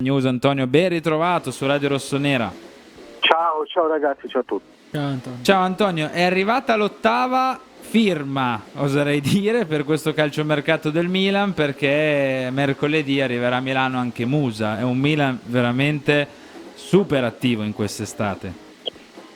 News. Antonio, ben ritrovato su Radio Rossonera. Ciao ragazzi, ciao a tutti. Ciao Antonio, è arrivata l'ottava firma, oserei dire, per questo calciomercato del Milan, perché mercoledì arriverà a Milano anche Musa. È un Milan veramente super attivo in quest'estate.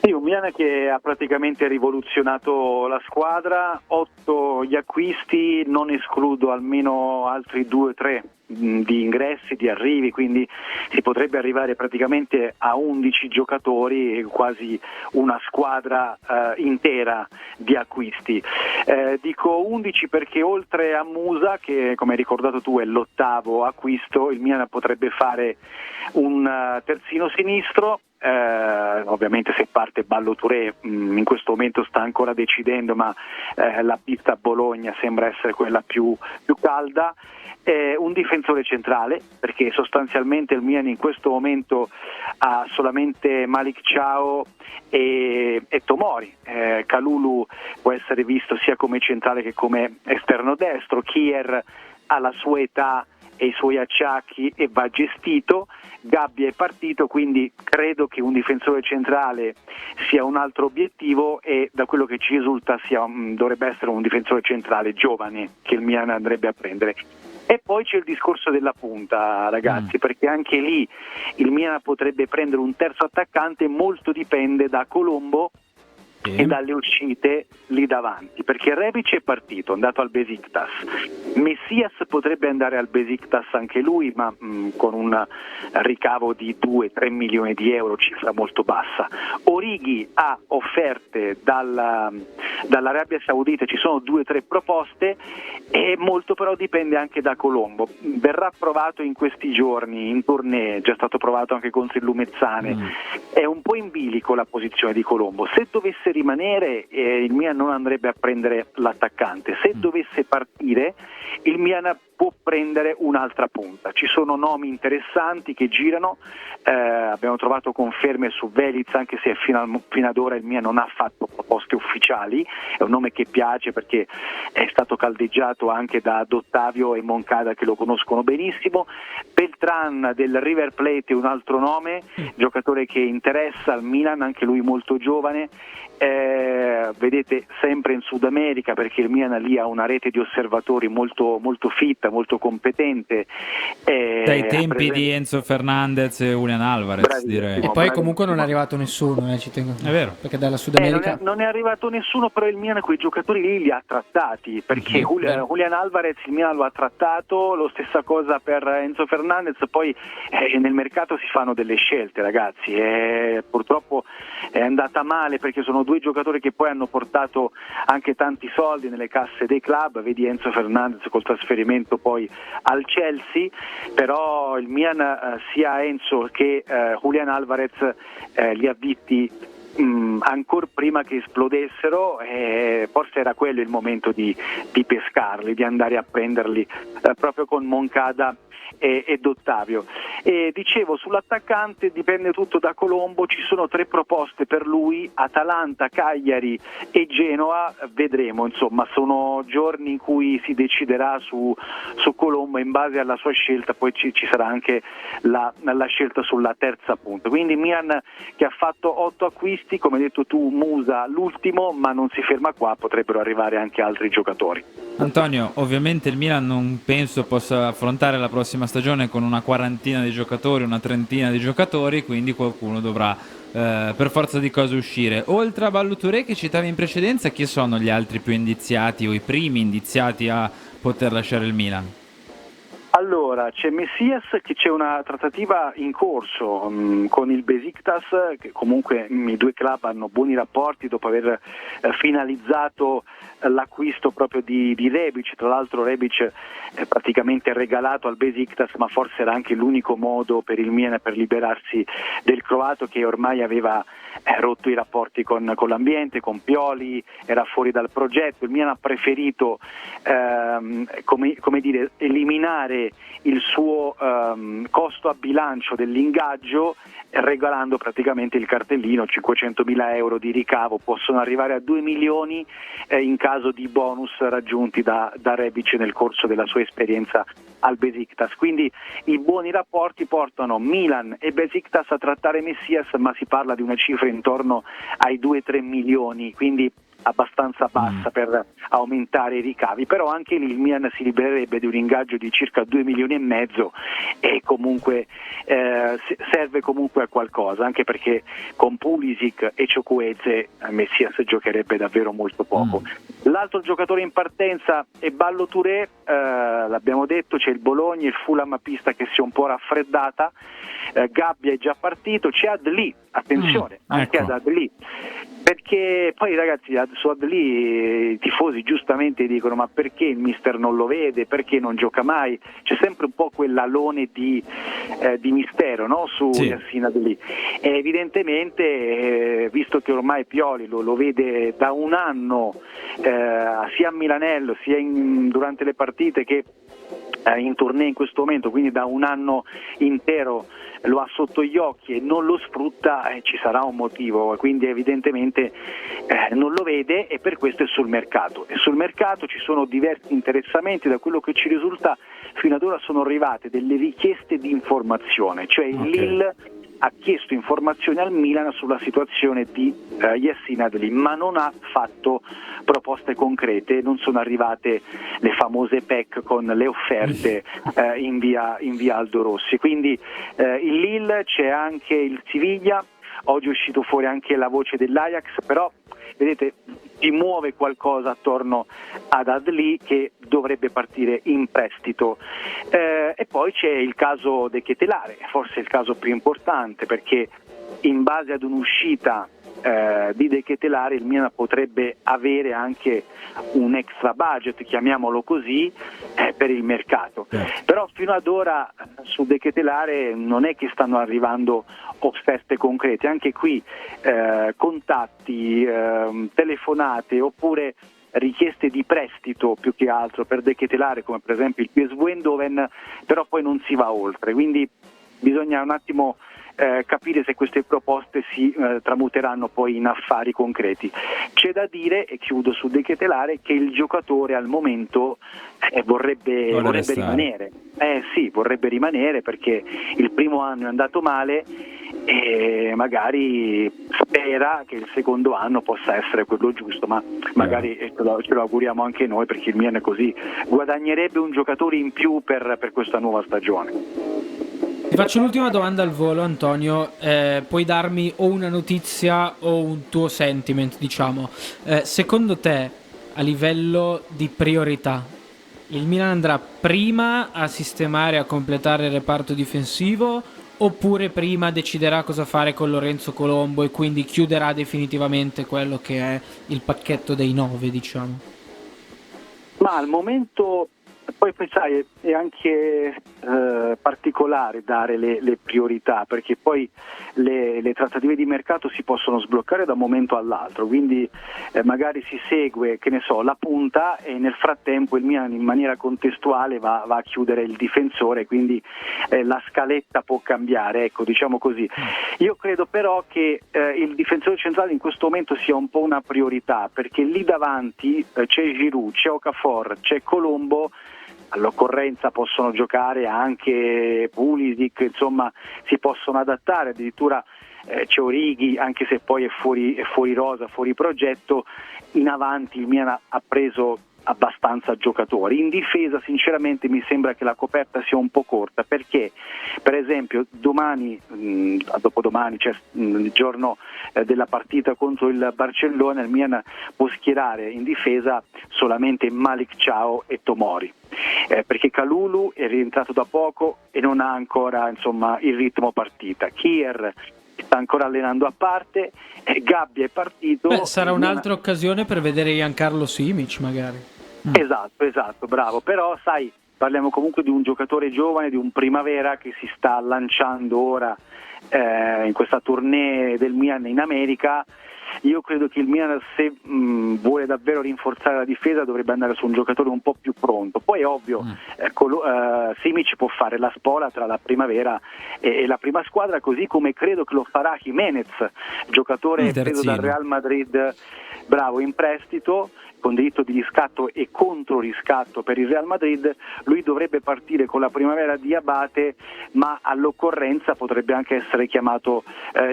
Sì, un Milan che ha praticamente rivoluzionato la squadra, 8 gli acquisti, non escludo almeno altri 2-3 di ingressi, di arrivi, quindi si potrebbe arrivare praticamente a 11 giocatori, quasi una squadra intera di acquisti. Dico 11 perché oltre a Musa, che come hai ricordato tu è l'ottavo acquisto, il Milan potrebbe fare un terzino sinistro. Ovviamente se parte Ballo Touré, in questo momento sta ancora decidendo, ma la pista a Bologna sembra essere quella più calda. Un difensore centrale, perché sostanzialmente il Milan in questo momento ha solamente Malick Thiaw e Tomori. Kalulu può essere visto sia come centrale che come esterno destro. Kier ha la sua età e i suoi acciacchi e va gestito. Gabbia è partito, quindi credo che un difensore centrale sia un altro obiettivo, e da quello che ci risulta dovrebbe essere un difensore centrale giovane che il Milan andrebbe a prendere. E poi c'è il discorso della punta, ragazzi, perché anche lì il Milan potrebbe prendere un terzo attaccante, molto dipende da Colombo e dalle uscite lì davanti, perché Rebic è partito, è andato al Besiktas, Messias potrebbe andare al Besiktas anche lui, ma con un ricavo di 2-3 milioni di euro, cifra molto bassa. Origi ha offerte dall'Arabia Saudita, ci sono 2-3 proposte, e molto però dipende anche da Colombo. Verrà provato in questi giorni in tournée, è già stato provato anche con Lumezzane. È un po' in bilico la posizione di Colombo. Se dovesse rimanere, il Milan non andrebbe a prendere l'attaccante. Se dovesse partire, il Milan può prendere un'altra punta. Ci sono nomi interessanti che girano, abbiamo trovato conferme su Veliz, anche se fino ad ora il Milan non ha fatto proposte ufficiali. È un nome che piace perché è stato caldeggiato anche da Ottavio e Moncada, che lo conoscono benissimo. Beltran del River Plate è un altro nome, giocatore che interessa al Milan, anche lui molto giovane. Vedete, sempre in Sud America, perché il Milan lì ha una rete di osservatori molto, molto fitta, molto competente. Dai tempi di Enzo Fernandez e Julian Alvarez, direi. E poi comunque non è arrivato nessuno, ci tengo. È vero. Perché dalla Sud America non è arrivato nessuno, però il Milan quei giocatori lì li ha trattati, perché Julian Alvarez il Milan lo ha trattato, lo stessa cosa per Enzo Fernandez. Poi nel mercato si fanno delle scelte, ragazzi, purtroppo è andata male, perché sono due giocatori che poi hanno portato anche tanti soldi nelle casse dei club. Vedi Enzo Fernandez col trasferimento poi al Chelsea, però il Milan sia Enzo che Julian Alvarez li ha visti ancora prima che esplodessero, forse era quello il momento di pescarli, di andare a prenderli proprio con Moncada ed Ottavio. E dicevo, sull'attaccante dipende tutto da Colombo. Ci sono 3 proposte per lui: Atalanta, Cagliari e Genoa. Vedremo, insomma, sono giorni in cui si deciderà su Colombo. In base alla sua scelta poi ci sarà anche la scelta sulla terza punta. Quindi Milan, che ha fatto 8 acquisti, come hai detto tu, Musa l'ultimo, ma non si ferma qua, potrebbero arrivare anche altri giocatori. Antonio, ovviamente il Milan non penso possa affrontare la prossima stagione con una quarantina di giocatori, una trentina di giocatori, quindi qualcuno dovrà per forza di cose uscire. Oltre a Ballo Touré che citavi in precedenza, chi sono gli altri più indiziati o i primi indiziati a poter lasciare il Milan? Allora, c'è Messias, che c'è una trattativa in corso con il Besiktas, che comunque i due club hanno buoni rapporti dopo aver finalizzato l'acquisto proprio di Rebic. Tra l'altro Rebic è praticamente regalato al Besiktas, ma forse era anche l'unico modo per il Milan per liberarsi del croato, che ormai aveva rotto i rapporti con l'ambiente, con Pioli, era fuori dal progetto. Il Milan ha preferito come dire, eliminare il suo costo a bilancio dell'ingaggio, regalando praticamente il cartellino. 500.000 euro di ricavo possono arrivare a 2 milioni in caso di bonus raggiunti da Rebic nel corso della sua esperienza al Besiktas. Quindi i buoni rapporti portano Milan e Besiktas a trattare Messias, ma si parla di una cifra intorno ai 2-3 milioni, quindi abbastanza bassa per aumentare i ricavi. Però anche lì il Milan si libererebbe di un ingaggio di circa 2 milioni e mezzo e comunque serve comunque a qualcosa, anche perché con Pulisic e Chukwueze Messias giocherebbe davvero molto poco. L'altro giocatore in partenza è Ballo Touré, l'abbiamo detto, c'è il Bologna, il Fulham pista che si è un po' raffreddata, Gabbia è già partito, c'è Adli, attenzione, anche ecco. ad Adli, perché poi ragazzi su Adli i tifosi giustamente dicono: ma perché il mister non lo vede, perché non gioca mai? C'è sempre un po' quell'alone di mistero, no? Su Yassin Adli, e evidentemente visto che ormai Pioli lo vede da un anno sia a Milanello sia durante le partite che in tournée in questo momento, quindi da un anno intero lo ha sotto gli occhi e non lo sfrutta, ci sarà un motivo, quindi evidentemente non lo vede, e per questo è sul mercato. E sul mercato ci sono diversi interessamenti. Da quello che ci risulta fino ad ora sono arrivate delle richieste di informazione, cioè il Lille ha chiesto informazioni al Milan sulla situazione di Yassin Adli, ma non ha fatto proposte concrete, non sono arrivate le famose PEC con le offerte in via Aldo Rossi. Quindi il Lille, c'è anche il Siviglia, oggi è uscito fuori anche la voce dell'Ajax, però vedete si muove qualcosa attorno ad Adli che dovrebbe partire in prestito. E poi c'è il caso De Ketelare, forse il caso più importante, perché in base ad un'uscita di De Ketelare il Milan potrebbe avere anche un extra budget, chiamiamolo così, per il mercato. Però fino ad ora su De Ketelare non è che stanno arrivando offerte concrete, anche qui contatti, telefonate oppure richieste di prestito più che altro per De Ketelare, come per esempio il PSV Eindhoven, però poi non si va oltre, quindi bisogna un attimo capire se queste proposte si tramuteranno poi in affari concreti. C'è da dire, e chiudo su De Ketelare, che il giocatore al momento vorrebbe rimanere. Sì, vorrebbe rimanere perché il primo anno è andato male e magari spera che il secondo anno possa essere quello giusto, ma magari ce lo auguriamo anche noi, perché il Milan così guadagnerebbe un giocatore in più per questa nuova stagione. Ti faccio un'ultima domanda al volo, Antonio. Puoi darmi o una notizia o un tuo sentiment, diciamo. Secondo te, a livello di priorità, il Milan andrà prima a sistemare, a completare il reparto difensivo, oppure prima deciderà cosa fare con Lorenzo Colombo e quindi chiuderà definitivamente quello che è il pacchetto dei 9, diciamo? Ma al momento poi sai, è anche particolare dare le priorità, perché poi le trattative di mercato si possono sbloccare da un momento all'altro, quindi magari si segue, che ne so, la punta, e nel frattempo il Milan in maniera contestuale va a chiudere il difensore, quindi la scaletta può cambiare, ecco, diciamo così. Io credo però che il difensore centrale in questo momento sia un po' una priorità, perché lì davanti c'è Giroud, c'è Okafor, c'è Colombo. All'occorrenza possono giocare anche Pulisic, insomma si possono adattare, addirittura c'è Origi, anche se poi è fuori rosa, fuori progetto. In avanti il Milan ha preso abbastanza giocatori. In difesa sinceramente mi sembra che la coperta sia un po' corta, perché per esempio domani, dopodomani, cioè il giorno della partita contro il Barcellona, il Milan può schierare in difesa solamente Malick Thiaw e Tomori, perché Kalulu è rientrato da poco e non ha ancora il ritmo partita. Kier sta ancora allenando a parte, Gabbia è partito. Sarà un'altra occasione per vedere Giancarlo Simic magari. Esatto, bravo, però sai, parliamo comunque di un giocatore giovane, di un Primavera che si sta lanciando ora in questa tournée del Milan in America. Io credo che il Milan, se vuole davvero rinforzare la difesa, dovrebbe andare su un giocatore un po' più pronto. Poi è ovvio, Simic può fare la spola tra la Primavera e la prima squadra, così come credo che lo farà Jimenez, giocatore preso dal Real Madrid, bravo, in prestito, con diritto di riscatto e contro riscatto per il Real Madrid. Lui dovrebbe partire con la Primavera di Abate, ma all'occorrenza potrebbe anche essere chiamato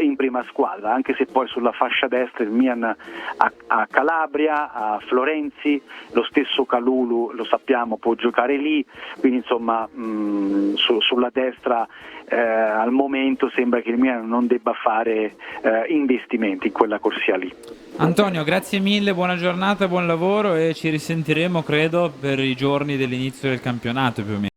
in prima squadra, anche se poi sulla fascia destra il Milan ha Calabria, ha Florenzi, lo stesso Kalulu, lo sappiamo, può giocare lì, quindi insomma sulla destra al momento sembra che il Milan non debba fare investimenti in quella corsia lì. Antonio, grazie mille, buona giornata, buon lavoro, e ci risentiremo credo per i giorni dell'inizio del campionato più o meno.